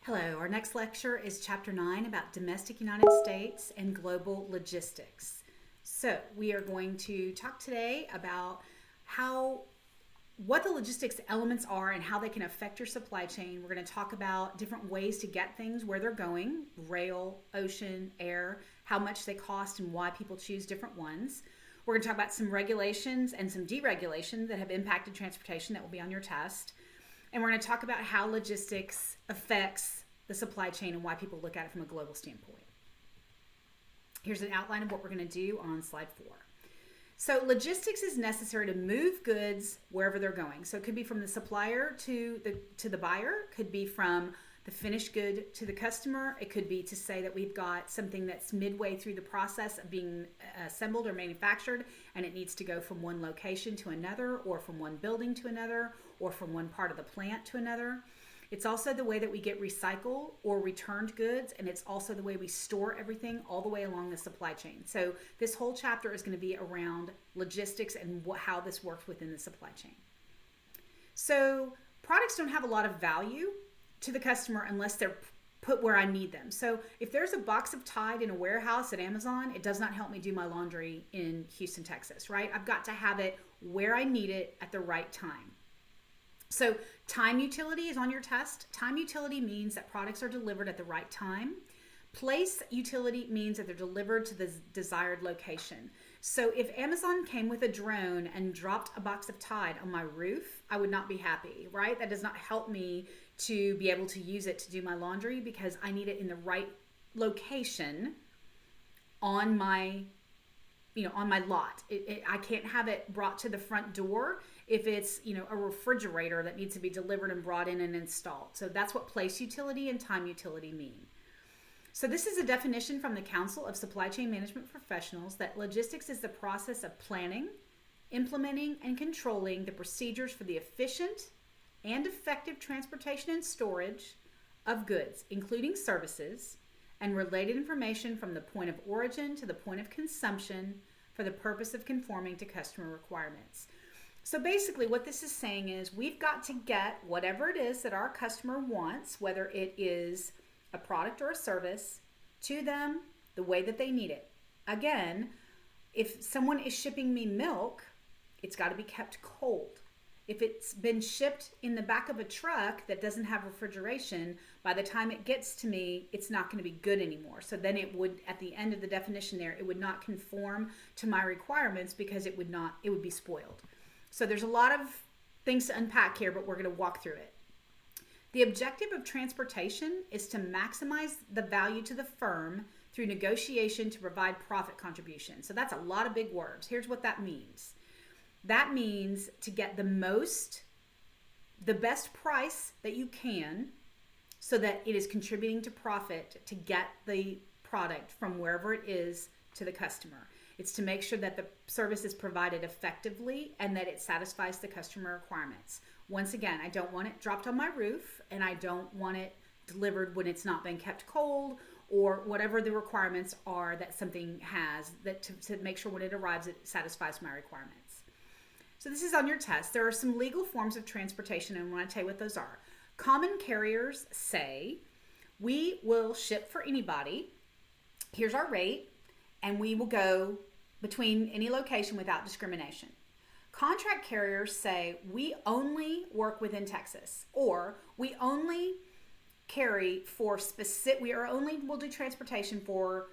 Hello, our next lecture is Chapter 9 about domestic United States and global logistics. So we are going to talk today about what the logistics elements are and how they can affect your supply chain. We're going to talk about different ways to get things where they're going, rail, ocean, air, how much they cost and why people choose different ones. We're going to talk about some regulations and some deregulations that have impacted transportation that will be on your test. And we're going to talk about how logistics affects the supply chain and why people look at it from a global standpoint. Here's an outline of what we're going to do on slide 4. So logistics is necessary to move goods wherever they're going. So it could be from the supplier to the buyer, could be from the finished good to the customer. It could be to say that we've got something that's midway through the process of being assembled or manufactured, and it needs to go from one location to another, or from one building to another, or from one part of the plant to another. It's also the way that we get recycled or returned goods, and it's also the way we store everything all the way along the supply chain. So this whole chapter is going to be around logistics and how this works within the supply chain. So products don't have a lot of value to the customer unless they're put where I need them. So if there's a box of Tide in a warehouse at Amazon, it does not help me do my laundry in Houston, Texas, right? I've got to have it where I need it at the right time. So time utility is on your test. Time utility means that products are delivered at the right time. Place utility means that they're delivered to the desired location. So if Amazon came with a drone and dropped a box of Tide on my roof, I would not be happy, right? That does not help me to be able to use it to do my laundry because I need it in the right location on my lot. I can't have it brought to the front door if it's, a refrigerator that needs to be delivered and brought in and installed. So that's what place utility and time utility mean. So this is a definition from the Council of Supply Chain Management Professionals that logistics is the process of planning, implementing, and controlling the procedures for the efficient and effective transportation and storage of goods, including services, and related information from the point of origin to the point of consumption for the purpose of conforming to customer requirements. So basically what this is saying is we've got to get whatever it is that our customer wants, whether it is a product or a service, to them the way that they need it. Again, if someone is shipping me milk, it's got to be kept cold. If it's been shipped in the back of a truck that doesn't have refrigeration, by the time it gets to me, it's not going to be good anymore. So then it would, at the end of the definition there, it would not conform to my requirements because it would be spoiled. So there's a lot of things to unpack here, but we're going to walk through it. The objective of transportation is to maximize the value to the firm through negotiation to provide profit contribution. So that's a lot of big words. Here's what that means. That means to get the best price that you can so that it is contributing to profit to get the product from wherever it is to the customer. It's to make sure that the service is provided effectively and that it satisfies the customer requirements. Once again, I don't want it dropped on my roof, and I don't want it delivered when it's not been kept cold, or whatever the requirements are that something has, that to make sure when it arrives it satisfies my requirements. So this is on your test. There are some legal forms of transportation, and I want to tell you what those are. Common carriers say, we will ship for anybody. Here's our rate, and we will go between any location without discrimination. Contract carriers say, we only work within Texas, or we only carry for we'll do transportation for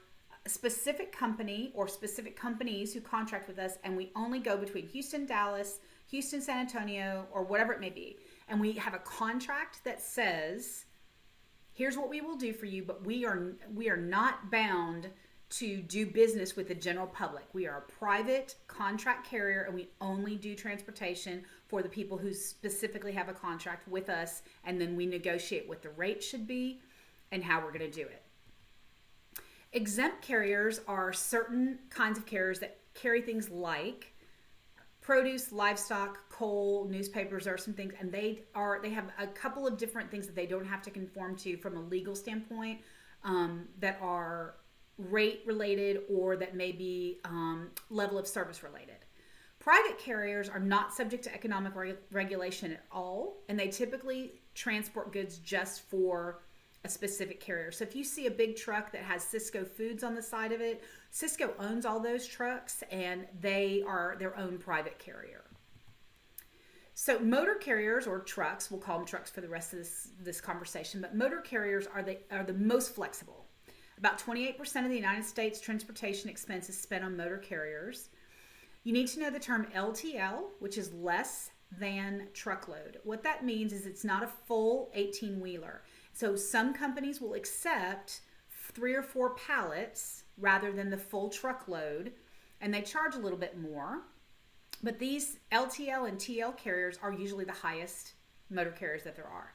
a specific company or specific companies who contract with us, and we only go between Houston, Dallas, Houston, San Antonio, or whatever it may be. And we have a contract that says, here's what we will do for you, but we are not bound to do business with the general public. We are a private contract carrier, and we only do transportation for the people who specifically have a contract with us, and then we negotiate what the rate should be and how we're going to do it. Exempt carriers are certain kinds of carriers that carry things like produce, livestock, coal, newspapers, or some things, and they have a couple of different things that they don't have to conform to from a legal standpoint that are rate related or that may be level of service related. Private carriers are not subject to economic regulation at all, and they typically transport goods just for a specific carrier. So if you see a big truck that has Cisco Foods on the side of it, Cisco owns all those trucks and they are their own private carrier. So motor carriers, or trucks, we'll call them trucks for the rest of this conversation, but motor carriers are the most flexible. About 28% of the United States transportation expense is spent on motor carriers. You need to know the term LTL, which is less than truckload. What that means is it's not a full 18-wheeler. So some companies will accept 3 or 4 pallets rather than the full truckload, and they charge a little bit more. But these LTL and TL carriers are usually the highest motor carriers that there are.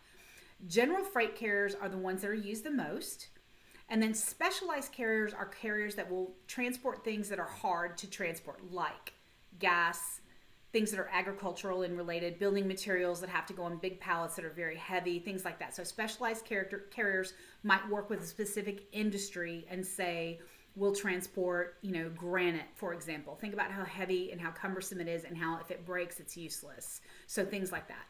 General freight carriers are the ones that are used the most. And then specialized carriers are carriers that will transport things that are hard to transport, like gas, things that are agricultural and related, building materials that have to go on big pallets that are very heavy, things like that. So specialized carriers might work with a specific industry and say, we'll transport, granite, for example. Think about how heavy and how cumbersome it is and how if it breaks, it's useless. So things like that.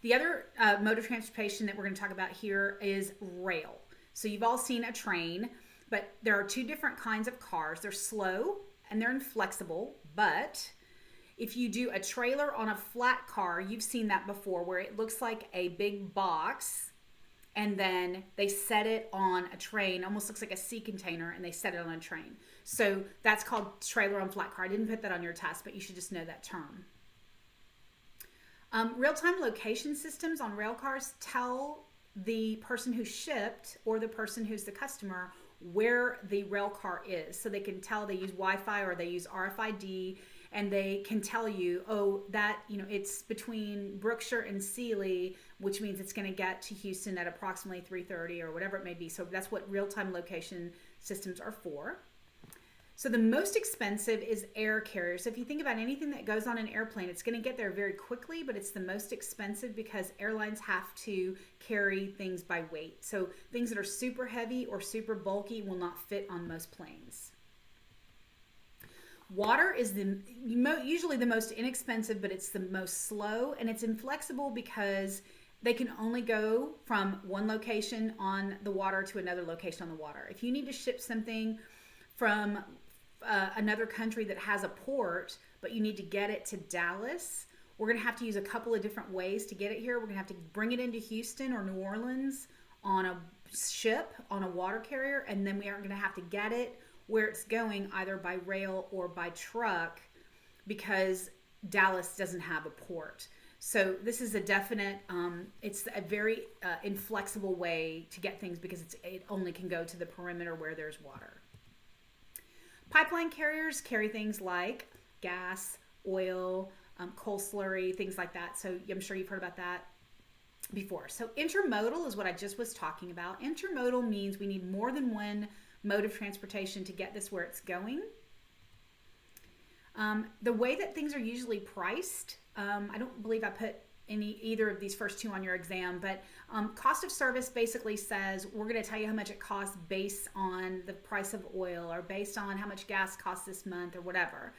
The other mode of transportation that we're going to talk about here is rail. So you've all seen a train, but there are 2 different kinds of cars. They're slow and they're inflexible, but if you do a trailer on a flat car, you've seen that before, where it looks like a big box and then they set it on a train, almost looks like a sea container, and they set it on a train. So that's called trailer on flat car. I didn't put that on your test, but you should just know that term. Real-time location systems on rail cars tell the person who shipped or the person who's the customer where the rail car is. So they can tell, they use Wi-Fi or they use RFID, and they can tell you, it's between Brookshire and Sealy, which means it's going to get to Houston at approximately 3:30 or whatever it may be. So that's what real-time location systems are for. So the most expensive is air carriers. So if you think about anything that goes on an airplane, it's going to get there very quickly, but it's the most expensive because airlines have to carry things by weight. So things that are super heavy or super bulky will not fit on most planes. Water is usually the most inexpensive, but it's the most slow, and it's inflexible because they can only go from one location on the water to another location on the water. If you need to ship something from another country that has a port, but you need to get it to Dallas, we're going to have to use a couple of different ways to get it here. We're going to have to bring it into Houston or New Orleans on a ship, on a water carrier, and then we are going to have to get it where it's going either by rail or by truck because Dallas doesn't have a port. So this is a definite, it's a very inflexible way to get things because it only can go to the perimeter where there's water. Pipeline carriers carry things like gas, oil, coal slurry, things like that. So I'm sure you've heard about that before. So intermodal is what I just was talking about. Intermodal means we need more than one mode of transportation to get this where it's going. The way that things are usually priced, I don't believe I put either of these first 2 on your exam, but cost of service basically says we're going to tell you how much it costs based on the price of oil or based on how much gas costs this month or whatever.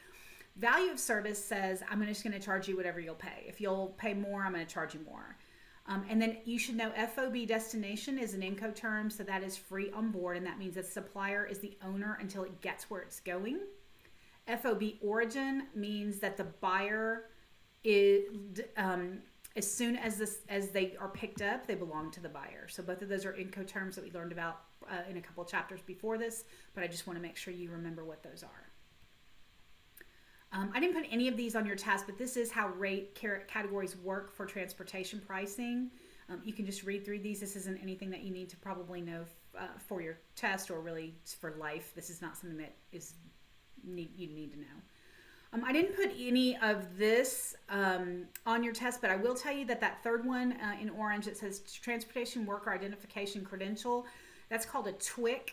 Value of service says I'm just going to charge you whatever you'll pay. If you'll pay more, I'm going to charge you more. And then you should know FOB destination is an Incoterm, so that is free on board, and that means that the supplier is the owner until it gets where it's going. FOB origin means that the buyer is, as soon as they are picked up, they belong to the buyer. So both of those are Incoterms that we learned about in a couple of chapters before this, but I just want to make sure you remember what those are. I didn't put any of these on your test, but this is how rate categories work for transportation pricing. You can just read through these. This isn't anything that you need to probably know for your test or really for life. This is not something that you need to know. I didn't put any of this on your test, but I will tell you that third one in orange, it says Transportation Worker Identification Credential. That's called a TWIC.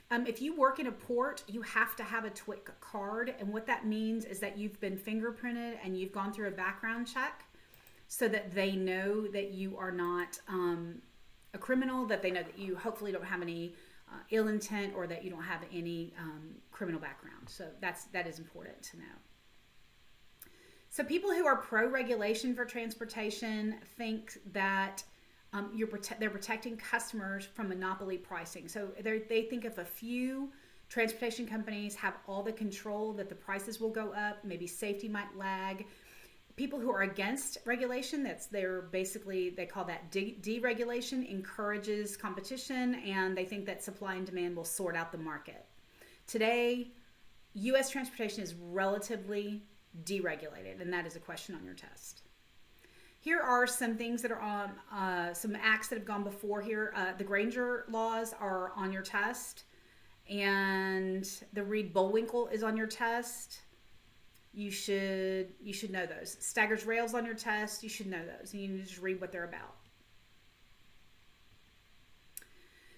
If you work in a port, you have to have a TWIC card. And what that means is that you've been fingerprinted and you've gone through a background check so that they know that you are not a criminal, that they know that you hopefully don't have any ill intent or that you don't have any criminal background. So that is important to know. So people who are pro-regulation for transportation think that they're protecting customers from monopoly pricing. So they think if a few transportation companies have all the control, that the prices will go up, maybe safety might lag. People who are against regulation, they call that deregulation, encourages competition, and they think that supply and demand will sort out the market. Today, U.S. transportation is relatively deregulated, and that is a question on your test. Here are some things that are on some acts that have gone before here. The Granger laws are on your test, and the Reed-Bullwinkle is on your test. You should know those. Staggers Rails on your test. You should know those, and you need to just read what they're about.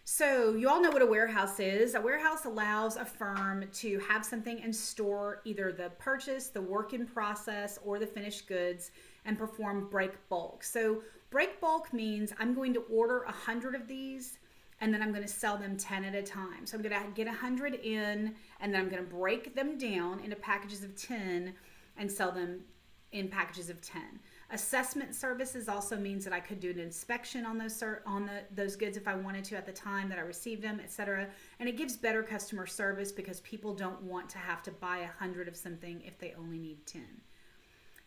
So you all know what a warehouse is. A warehouse allows a firm to have something and store either the purchase, the work in process, or the finished goods and perform break bulk. So break bulk means I'm going to order 100 of these and then I'm going to sell them 10 at a time. So I'm going to get 100 in and then I'm going to break them down into packages of 10 and sell them in packages of 10. Assessment services also means that I could do an inspection on those goods if I wanted to at the time that I received them, etc. And it gives better customer service because people don't want to have to buy 100 of something if they only need 10.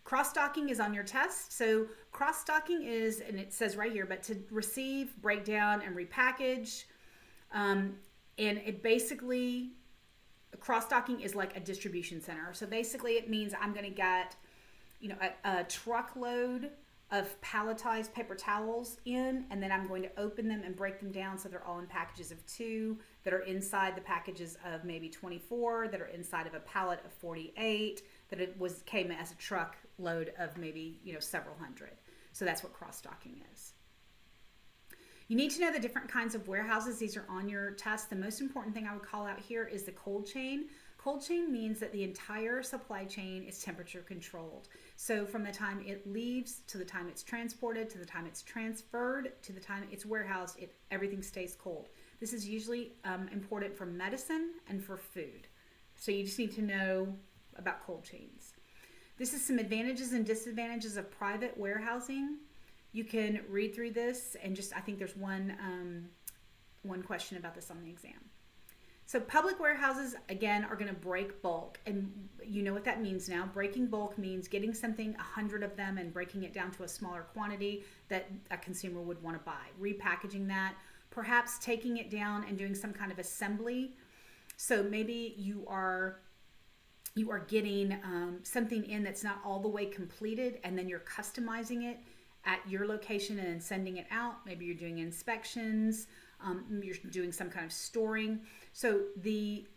Cross-docking is on your test. So cross-docking is, and it says right here, but to receive, break down, and repackage. And it basically, cross-docking is like a distribution center. So basically it means I'm going to get a truckload of palletized paper towels in, and then I'm going to open them and break them down so they're all in packages of 2 that are inside the packages of maybe 24, that are inside of a pallet of 48, that came as a truckload of maybe several hundred. So that's what cross-docking is. You need to know the different kinds of warehouses. These are on your test. The most important thing I would call out here is the cold chain. Cold chain means that the entire supply chain is temperature controlled. So from the time it leaves to the time it's transported, to the time it's transferred, to the time it's warehoused, everything stays cold. This is usually important for medicine and for food. So you just need to know about cold chains. This is some advantages and disadvantages of private warehousing. You can read through this and I think there's one question about this on the exam. So public warehouses, again, are going to break bulk. And you know what that means now. Breaking bulk means getting something, 100 of them, and breaking it down to a smaller quantity that a consumer would want to buy. Repackaging that, perhaps taking it down and doing some kind of assembly. So maybe you are getting something in that's not all the way completed, and then you're customizing it at your location and then sending it out. Maybe you're doing inspections. You're doing some kind of storing. So the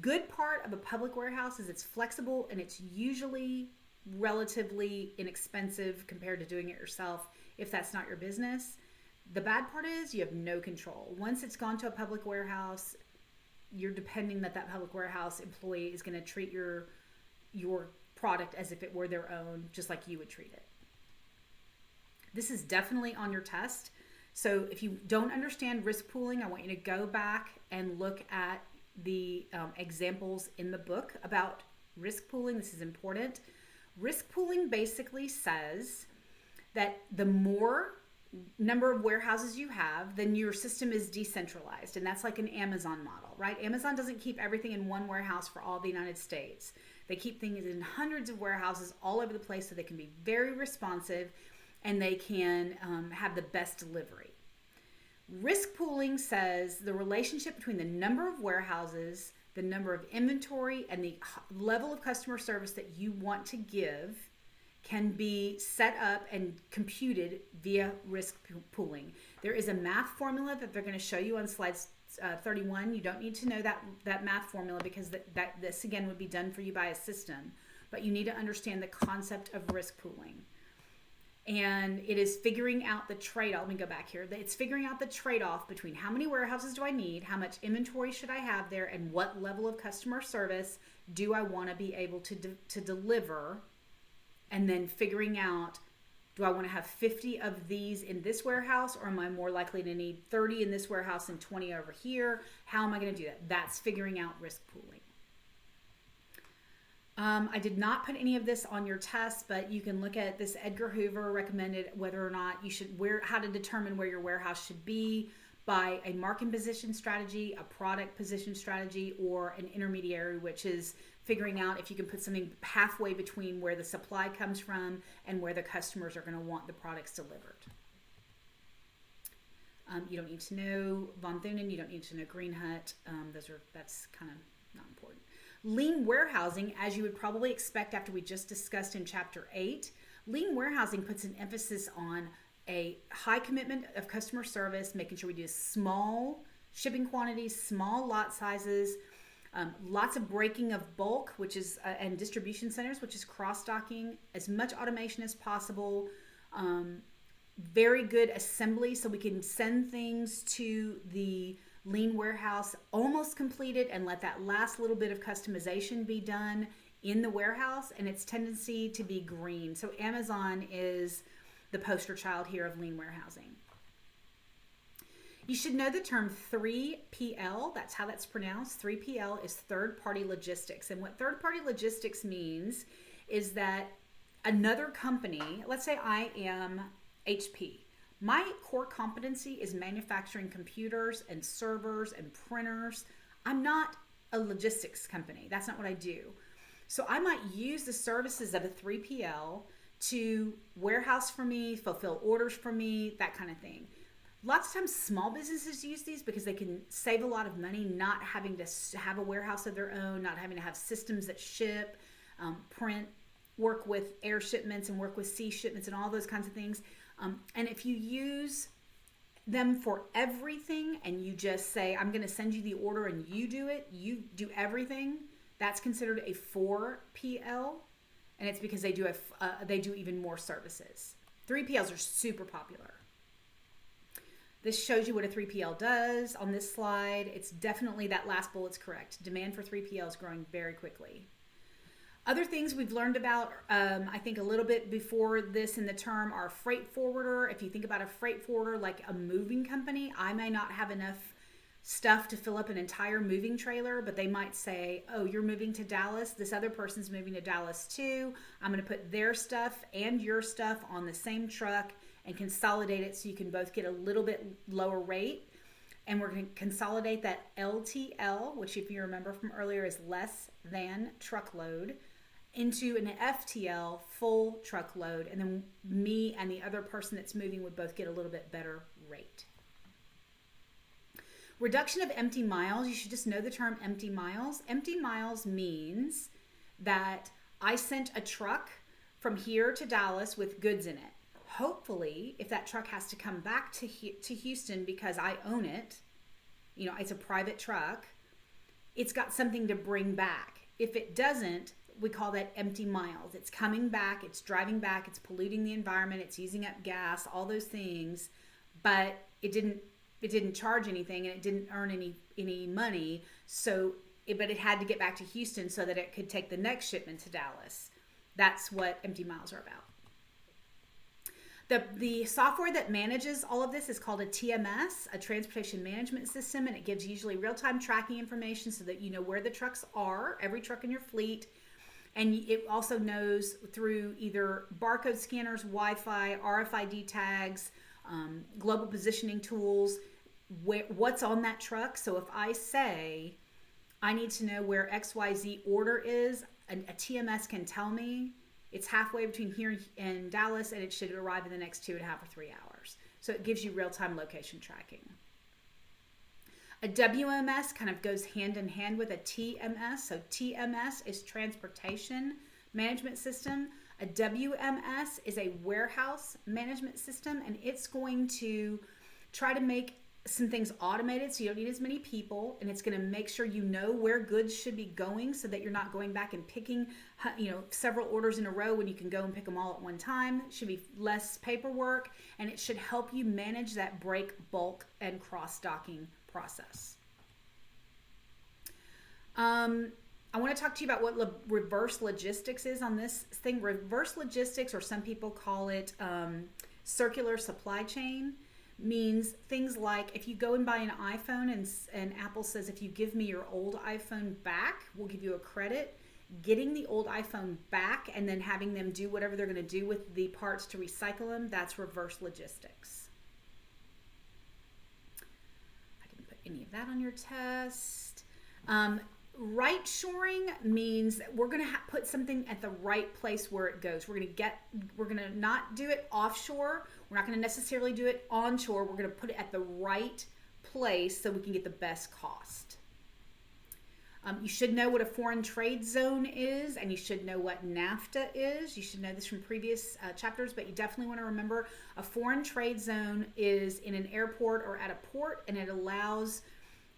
good part of a public warehouse is it's flexible and it's usually relatively inexpensive compared to doing it yourself if that's not your business. The bad part is you have no control. Once it's gone to a public warehouse, you're depending that public warehouse employee is going to treat your product as if it were their own, just like you would treat it. This is definitely on your test. So if you don't understand risk pooling, I want you to go back and look at the examples in the book about risk pooling. This is important. Risk pooling basically says that the more number of warehouses you have, then your system is decentralized. And that's like an Amazon model, right? Amazon doesn't keep everything in one warehouse for all the United States. They keep things in hundreds of warehouses all over the place so they can be very responsive and they can have the best delivery. Risk pooling says the relationship between the number of warehouses, the number of inventory, and the level of customer service that you want to give can be set up and computed via risk pooling. There is a math formula that they're going to show you on slides 31. You don't need to know that math formula because this again would be done for you by a system, but you need to understand the concept of risk pooling. And it is figuring out the trade-off. Let me go back here. It's figuring out the trade-off between how many warehouses do I need, how much inventory should I have there, and what level of customer service do I want to be able to deliver, and then figuring out, do I want to have 50 of these in this warehouse, or am I more likely to need 30 in this warehouse and 20 over here? How am I going to do that? That's figuring out risk pooling. I did not put any of this on your test, but you can look at this. Edgar Hoover recommended whether or not you should how to determine where your warehouse should be by a market position strategy, a product position strategy, or an intermediary, which is figuring out if you can put something halfway between where the supply comes from and where the customers are going to want the products delivered. You don't need to know Von Thunen. You don't need to know Green Hut. That's kind of not important. Lean warehousing, as you would probably expect after we just discussed in Chapter 8, lean warehousing puts an emphasis on a high commitment of customer service, making sure we do small shipping quantities, small lot sizes, lots of breaking of bulk, which is and distribution centers, which is cross-docking, as much automation as possible, very good assembly so we can send things to the lean warehouse almost completed and let that last little bit of customization be done in the warehouse, and its tendency to be green. So Amazon is the poster child here of lean warehousing. You should know the term 3PL. That's how that's pronounced. 3PL is third-party logistics. And what third-party logistics means is that another company, let's say I am HP. My core competency is manufacturing computers and servers and printers. I'm not a logistics company. That's not what I do. So I might use the services of a 3PL to warehouse for me, fulfill orders for me, that kind of thing. Lots of times small businesses use these because they can save a lot of money not having to have a warehouse of their own, not having to have systems that ship, print, work with air shipments and work with sea shipments and all those kinds of things. And if you use them for everything and you just say, I'm going to send you the order and you do it, you do everything, that's considered a 4PL. And it's because they do even more services. 3PLs are super popular. This shows you what a 3PL does on this slide. It's definitely, that last bullet's correct. Demand for 3PL is growing very quickly. Other things we've learned about, I think a little bit before this in the term, are freight forwarder. If you think about a freight forwarder like a moving company, I may not have enough stuff to fill up an entire moving trailer, but they might say, oh, you're moving to Dallas. This other person's moving to Dallas too. I'm going to put their stuff and your stuff on the same truck and consolidate it so you can both get a little bit lower rate. And we're going to consolidate that LTL, which if you remember from earlier is less than truckload, into an FTL, full truckload. And then me and the other person that's moving would both get a little bit better rate. Reduction of empty miles. You should just know the term empty miles. Empty miles means that I sent a truck from here to Dallas with goods in it. Hopefully, if that truck has to come back to Houston because I own it, it's a private truck, it's got something to bring back. If it doesn't, we call that empty miles. It's coming back, it's driving back, it's polluting the environment, it's using up gas, all those things, but it didn't charge anything and it didn't earn any money. But it had to get back to Houston so that it could take the next shipment to Dallas. That's what empty miles are about. The software that manages all of this is called a TMS, a transportation management system, and it gives usually real-time tracking information so that you know where the trucks are, every truck in your fleet. And it also knows through either barcode scanners, Wi-Fi, RFID tags, global positioning tools, what's on that truck. So if I say I need to know where XYZ order is, a TMS can tell me it's halfway between here and Dallas and it should arrive in the next 2.5 or 3 hours. So it gives you real-time location tracking. A WMS kind of goes hand in hand with a TMS. So TMS is Transportation Management System. A WMS is a Warehouse Management System, and it's going to try to make some things automated so you don't need as many people, and it's going to make sure you know where goods should be going so that you're not going back and picking several orders in a row when you can go and pick them all at one time. It should be less paperwork, and it should help you manage that break, bulk, and cross-docking process. I want to talk to you about what reverse logistics is on this thing. Reverse logistics, or some people call it circular supply chain, means things like if you go and buy an iPhone and Apple says if you give me your old iPhone back, we'll give you a credit. Getting the old iPhone back and then having them do whatever they're going to do with the parts to recycle them, that's reverse logistics. I didn't put any of that on your test. Right shoring means we're going to put something at the right place where it goes. We're going to not do it offshore. We're not going to necessarily do it onshore. We're going to put it at the right place so we can get the best cost. You should know what a foreign trade zone is, and you should know what NAFTA is. You should know this from previous chapters, but you definitely want to remember a foreign trade zone is in an airport or at a port, and it allows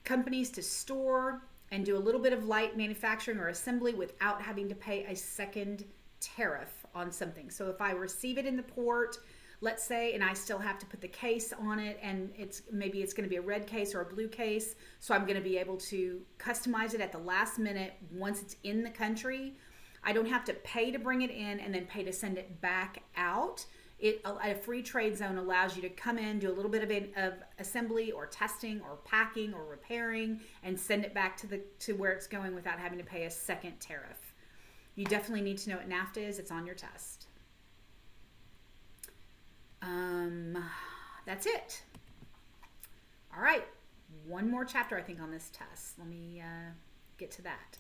companies to store and do a little bit of light manufacturing or assembly without having to pay a second tariff on something. So if I receive it in the port, let's say, and I still have to put the case on it, and maybe it's going to be a red case or a blue case, so I'm going to be able to customize it at the last minute once it's in the country. I don't have to pay to bring it in and then pay to send it back out. A free trade zone allows you to come in, do a little bit of assembly or testing or packing or repairing, and send it back to where it's going without having to pay a second tariff. You definitely need to know what NAFTA is. It's on your test. That's it. All right. One more chapter, I think, on this test. Let me get to that.